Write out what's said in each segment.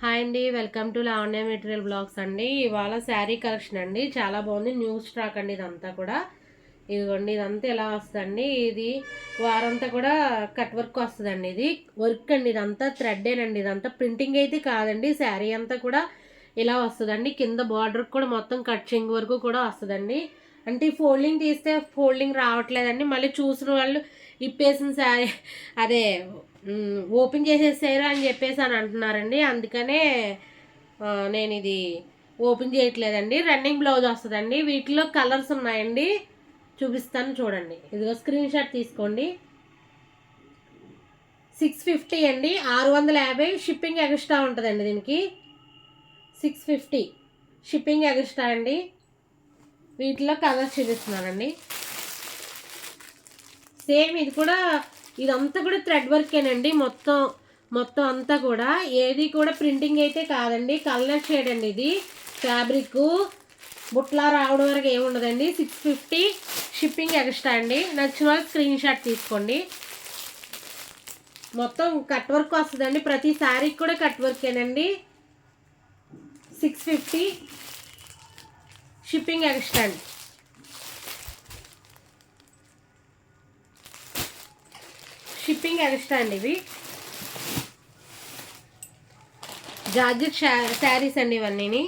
Hi అండి, welcome to Lavanya material blogs అండి. ఇవాళ శారీ కలెక్షన్ అండి. చాలా బాగుంది. న్యూ స్టాక్ అండి. ఇదంతా కూడా ఇదిగోండి. ఇదంతా ఎలా వస్తుందండి, ఇది వారంతా కూడా కట్ వర్క్ వస్తుందండి. ఇది వర్క్ అండి. ఇదంతా థ్రెడ్డేనండి. ఇదంతా ప్రింటింగ్ అయితే కాదండి. శారీ అంతా కూడా ఇలా వస్తుందండి. కింద బార్డర్ కూడా మొత్తం కట్చింగ్ వరకు కూడా వస్తుందండి. అంటే ఫోల్డింగ్ తీస్తే ఫోల్డింగ్ రావట్లేదండి. మళ్ళీ చూసిన వాళ్ళు ఇప్పేసిన శారీ అదే ఓపెన్ చేసేసారు అని చెప్పేసి అని అంటున్నారండి. అందుకనే నేను ఇది ఓపెన్ చేయట్లేదండి. రన్నింగ్ బ్లౌజ్ వస్తుందండి. వీటిలో కలర్స్ ఉన్నాయండి, చూపిస్తాను చూడండి. ఇదిగో స్క్రీన్ షాట్ తీసుకోండి. 650 అండి, 650. షిప్పింగ్ ఎక్స్ట్రా ఉంటుందండి. దీనికి 650 షిప్పింగ్ ఎక్స్ట్రా అండి. వీటిలో కలర్స్ చూపిస్తున్నానండి. సేమ్ ఇది కూడా, ఇదంతా కూడా థ్రెడ్ వర్కేనండి. మొత్తం మొత్తం అంతా కూడా ఏది కూడా ప్రింటింగ్ అయితే కాదండి. కలర్ షేడ్ అండి. ఇది ఫ్యాబ్రిక్ బుట్లా రావడం వరకు ఏముండదండి. 650 షిప్పింగ్ ఎక్స్ట్రా అండి. నచ్చిన వాళ్ళు స్క్రీన్ షాట్ తీసుకోండి. మొత్తం కట్ వర్క్ వస్తుందండి. ప్రతి శారీకి కూడా కట్ వర్కేనండి. 650 షిప్పింగ్ ఎక్స్ట్రా అండి. షిప్పింగ్ ఎక్స్ట్రా అండి. ఇవి జార్జెట్ శారీస్ అండి. ఇవన్నీ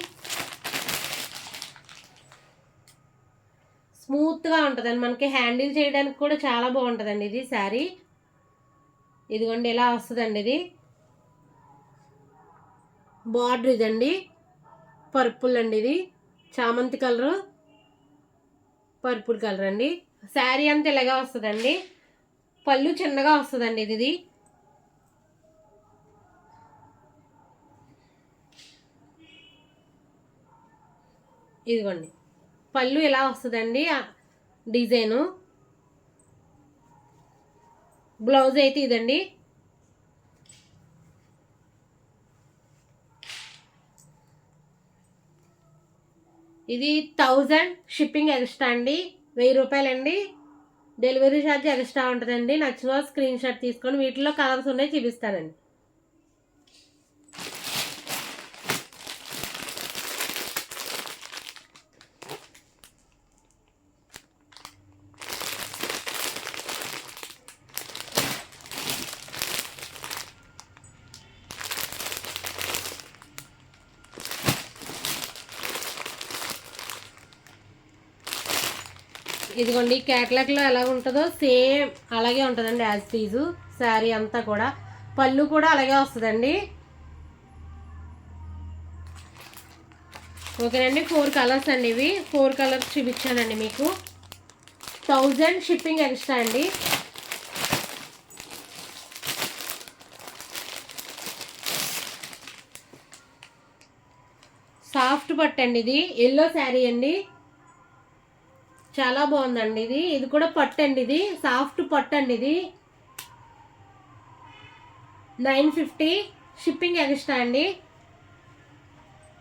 స్మూత్గా ఉంటుందండి. మనకి హ్యాండిల్ చేయడానికి కూడా చాలా బాగుంటుందండి ఇది శారీ. ఇదిగోండి ఇలా వస్తుందండి. ఇది బార్డర్ ఇదండి. పర్పుల్ అండి. ఇది చామంతి కలరు, పర్పుల్ కలర్ అండి. శారీ అంతా ఇలాగా వస్తుందండి. పళ్ళు చిన్నగా వస్తుందండి. ఇది ఇదిగోండి పళ్ళు ఇలా వస్తుందండి. డిజైను బ్లౌజ్ అయితే ఇదండి. ఇది 1000 షిప్పింగ్ ఎక్స్ట్రా అండి. 1000 రూపాయలండి. డెలివరీ ఛార్జ్ ఎక్స్ట్రా ఉంటుందండి. నచ్చిన స్క్రీన్ షాట్ తీసుకొని వీటిలో కలర్స్ ఉన్నాయి, చూపిస్తానండి. ఇదిగోండి క్యాట్లాగ్లో ఎలా ఉంటుందో సేమ్ అలాగే ఉంటుందండి. యాజ్ టీజు శారీ అంతా కూడా. పళ్ళు కూడా అలాగే వస్తుందండి. ఓకేనండి. 4 కలర్స్ అండి. ఇవి 4 కలర్స్ చూపించానండి మీకు. 1000 షిప్పింగ్ ఎక్స్ట్రా అండి. సాఫ్ట్ పట్టు అండి. ఇది ఎల్లో శారీ అండి. చాలా బాగుందండి. ఇది కూడా పట్టు అండి. ఇది సాఫ్ట్ పట్టు అండి. ఇది 950 షిప్పింగ్ ఎక్స్ట్రా అండి.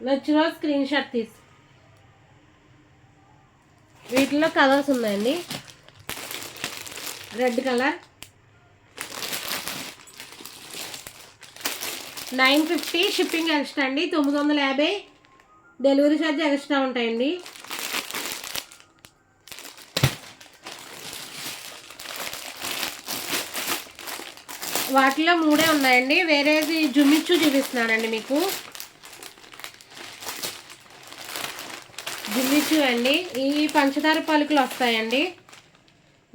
నచ్చిన స్క్రీన్ షాట్ తీసి. వీటిలో కలర్స్ ఉన్నాయండి. రెడ్ కలర్ 950 షిప్పింగ్ ఎక్స్ట్రా అండి. 950 డెలివరీ ఛార్జ్ ఎక్స్ట్రా ఉంటాయండి. వాటిలో 3 ఉన్నాయండి. వేరేది జుమిచ్చు చూపిస్తున్నానండి మీకు. జుమిచ్చు అండి. ఈ పంచదార పలుకులు వస్తాయండి.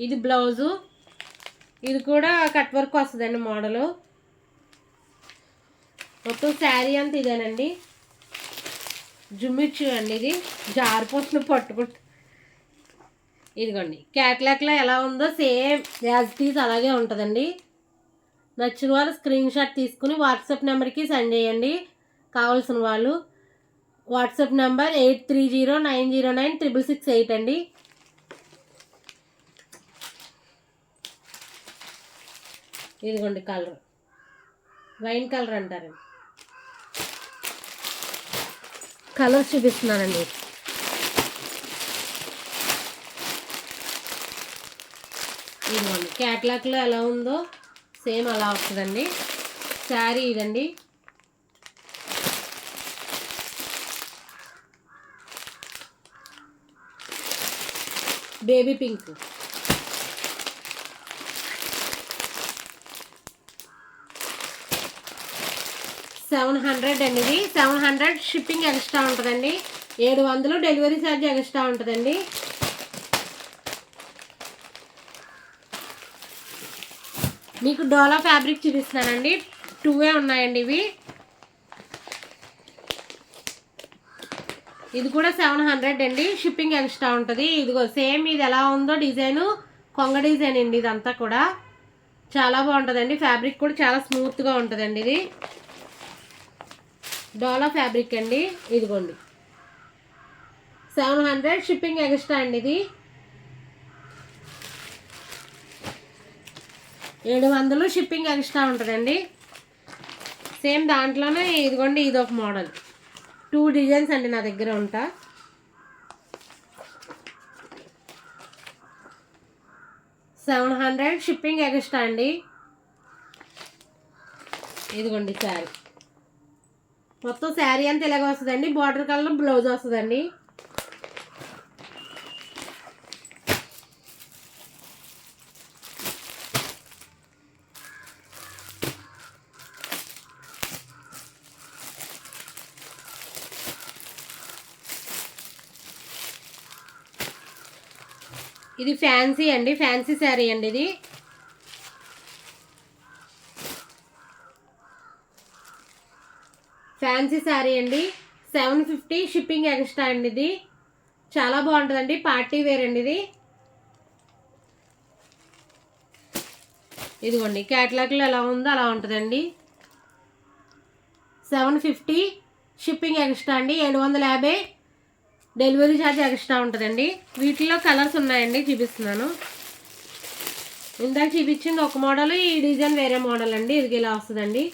ఇది బ్లౌజు. ఇది కూడా కట్ వర్క్ వస్తుందండి. మోడలు మొత్తం శారీ అంతా ఇదేనండి. జుమిచ్చు అండి. ఇది జారిపోతున్న పట్టుకుంటు. ఇదిగోండి క్యాట్లాగ్లో ఎలా ఉందో సేమ్ యాజ్ టీజ్ అలాగే ఉంటుందండి. నచ్చిన వాళ్ళు స్క్రీన్ షాట్ తీసుకుని వాట్సాప్ నెంబర్కి సెండ్ చేయండి. కావాల్సిన వాళ్ళు వాట్సాప్ నెంబర్ 8309096668 అండి. ఇదిగోండి కలర్ వైన్ కలర్ అంటారండి. కలర్స్ చూపిస్తున్నానండి. ఇదిగోండి క్యాట్లాగ్లో ఎలా ఉందో సేమ్ అలా వస్తుందండి. శారీ ఇదండి. Baby pink. $700 అండి. ఇది 700 షిప్పింగ్ ఎక్స్ట్రా ఉంటుందండి. 700 డెలివరీ ఛార్జ్ ఎక్స్ట్రా ఉంటుందండి. మీకు డోలా ఫ్యాబ్రిక్ చూపిస్తున్నానండి. 2 ఉన్నాయండి ఇవి. ఇది కూడా 700 అండి. షిప్పింగ్ ఎక్స్ట్రా ఉంటుంది. ఇదిగో సేమ్ ఇది ఎలా ఉందో డిజైను కొంగ డిజైన్ అండి. ఇదంతా కూడా చాలా బాగుంటుందండి. ఫ్యాబ్రిక్ కూడా చాలా స్మూత్గా ఉంటుందండి. ఇది డోలా ఫ్యాబ్రిక్ అండి. ఇదిగోండి 700 షిప్పింగ్ ఎక్స్ట్రా అండి. ఇది 700 షిప్పింగ్ ఎక్స్ట్రా ఉంటుందండి. సేమ్ దాంట్లోనే ఇదిగోండి ఇది ఒక మోడల్. 2 డిజైన్స్ అండి నా దగ్గర ఉంటా. $700 షిప్పింగ్ ఎక్స్ట్రా అండి. ఇదిగోండి శారీ మొత్తం శారీ అంతా ఇలాగ వస్తుందండి. బార్డర్ కలర్ బ్లౌజ్ వస్తుందండి. ఇది ఫ్యాన్సీ అండి. ఫ్యాన్సీ శారీ అండి. ఇది ఫ్యాన్సీ శారీ అండి. 750 షిప్పింగ్ ఎక్స్ట్రా అండి. ఇది చాలా బాగుంటుందండి. పార్టీ వేర్ అండి. ఇది ఇదిగోండి క్యాటలాగ్లో ఎలా ఉందో అలా ఉంటుందండి. 750 షిప్పింగ్ ఎక్స్ట్రా అండి. 750 డెలివరీ ఛార్జ్ ఎక్స్ట్రా ఉంటుందండి. వీటిలో కలర్స్ ఉన్నాయండి, చూపిస్తున్నాను. ఇందాక చూపించింది ఒక మోడల్, ఈ డిజైన్ వేరే మోడల్ అండి. ఇది ఇలా వస్తుందండి.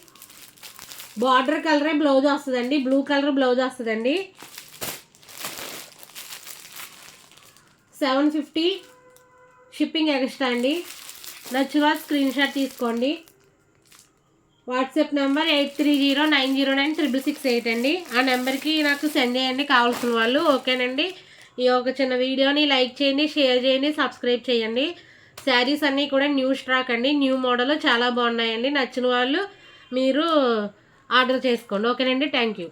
బార్డర్ కలరే బ్లౌజ్ వస్తుందండి. బ్లూ కలర్ బ్లౌజ్ వస్తుందండి. 750 షిప్పింగ్ ఎక్స్ట్రా అండి. నచ్చిన స్క్రీన్ షాట్ తీసుకోండి. వాట్సాప్ నెంబర్ 8309096668 అండి. ఆ నెంబర్కి నాకు సెండ్ చేయండి కావాల్సిన వాళ్ళు. ఓకేనండి. ఈ ఒక చిన్న వీడియోని లైక్ చేయండి, షేర్ చేయండి, సబ్స్క్రైబ్ చేయండి. శారీస్ అన్నీ కూడా న్యూ స్టాక్ అండి. న్యూ మోడల్ చాలా బాగున్నాయండి. నచ్చిన వాళ్ళు మీరు ఆర్డర్ చేసుకోండి. ఓకేనండి. Thank you.